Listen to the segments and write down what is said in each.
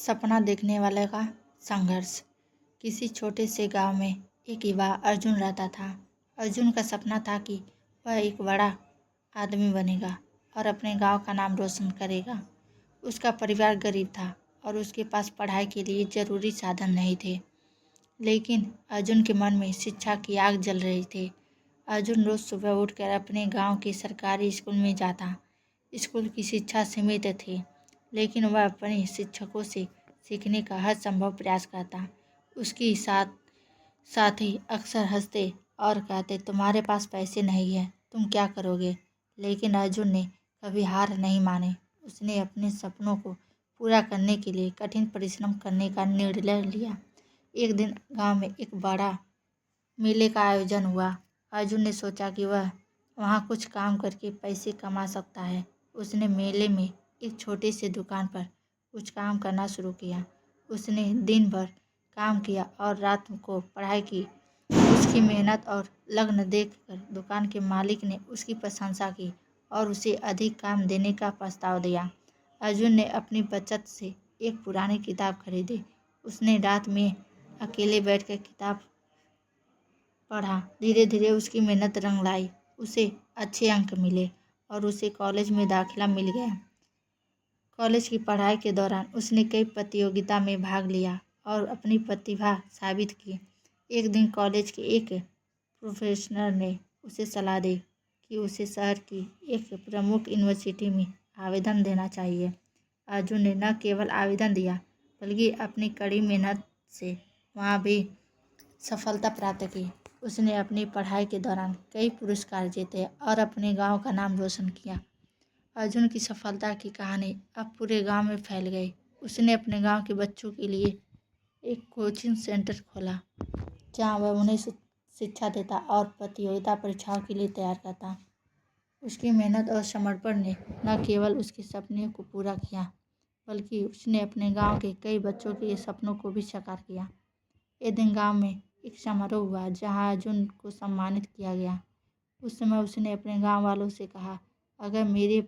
सपना देखने वाले का संघर्ष। किसी छोटे से गांव में एक युवा अर्जुन रहता था। अर्जुन का सपना था कि वह एक बड़ा आदमी बनेगा और अपने गांव का नाम रोशन करेगा। उसका परिवार गरीब था और उसके पास पढ़ाई के लिए ज़रूरी साधन नहीं थे। लेकिन अर्जुन के मन में शिक्षा की आग जल रही थी। अर्जुन रोज़ सुबह उठकर अपने गांव के सरकारी स्कूल में जाता। स्कूल की शिक्षा सीमित थी, लेकिन वह अपने शिक्षकों से सीखने का हर संभव प्रयास करता। उसके साथी अक्सर हंसते और कहते, तुम्हारे पास पैसे नहीं है, तुम क्या करोगे? लेकिन अर्जुन ने कभी हार नहीं मानी। उसने अपने सपनों को पूरा करने के लिए कठिन परिश्रम करने का निर्णय लिया। एक दिन गांव में एक बड़ा मेले का आयोजन हुआ। अर्जुन ने सोचा कि वह वहाँ कुछ काम करके पैसे कमा सकता है। उसने मेले में एक छोटी सी दुकान पर कुछ काम करना शुरू किया। उसने दिन भर काम किया और रात को पढ़ाई की। उसकी मेहनत और लगन देखकर दुकान के मालिक ने उसकी प्रशंसा की और उसे अधिक काम देने का प्रस्ताव दिया। अर्जुन ने अपनी बचत से एक पुरानी किताब खरीदी। उसने रात में अकेले बैठकर किताब पढ़ा। धीरे धीरे उसकी मेहनत रंग लाई। उसे अच्छे अंक मिले और उसे कॉलेज में दाखिला मिल गया। कॉलेज की पढ़ाई के दौरान उसने कई प्रतियोगिता में भाग लिया और अपनी प्रतिभा साबित की। एक दिन कॉलेज के एक प्रोफेसर ने उसे सलाह दी कि उसे शहर की एक प्रमुख यूनिवर्सिटी में आवेदन देना चाहिए। अर्जुन ने न केवल आवेदन दिया, बल्कि अपनी कड़ी मेहनत से वहाँ भी सफलता प्राप्त की। उसने अपनी पढ़ाई के दौरान कई पुरस्कार जीते और अपने गांव का नाम रोशन किया। अर्जुन की सफलता की कहानी अब पूरे गांव में फैल गई। उसने अपने गांव के बच्चों के लिए एक कोचिंग सेंटर खोला, जहां वह उन्हें शिक्षा देता और प्रतियोगिता परीक्षाओं के लिए तैयार करता। उसकी मेहनत और समर्पण ने न केवल उसके सपने को पूरा किया, बल्कि उसने अपने गांव के कई बच्चों के सपनों को भी साकार किया। एक दिन गांव में एक समारोह हुआ, जहां अर्जुन को सम्मानित किया गया। उस समय उसने अपने गांव वालों से कहा, अगर मेरे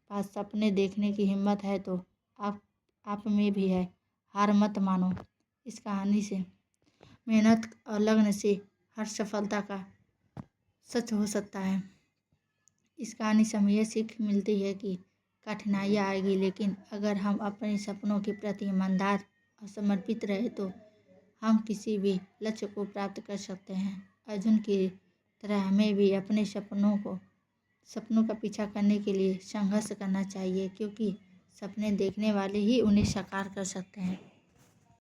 पास सपने देखने की हिम्मत है तो आप में भी है। हार मत मानो। इस कहानी से मेहनत और लगन से हर सफलता का सच हो सकता है। इस कहानी से हमें यह सीख मिलती है कि कठिनाइयाँ आएगी, लेकिन अगर हम अपने सपनों के प्रति ईमानदार और समर्पित रहे तो हम किसी भी लक्ष्य को प्राप्त कर सकते हैं। अर्जुन की तरह हमें भी अपने सपनों का पीछा करने के लिए संघर्ष करना चाहिए, क्योंकि सपने देखने वाले ही उन्हें साकार कर सकते हैं।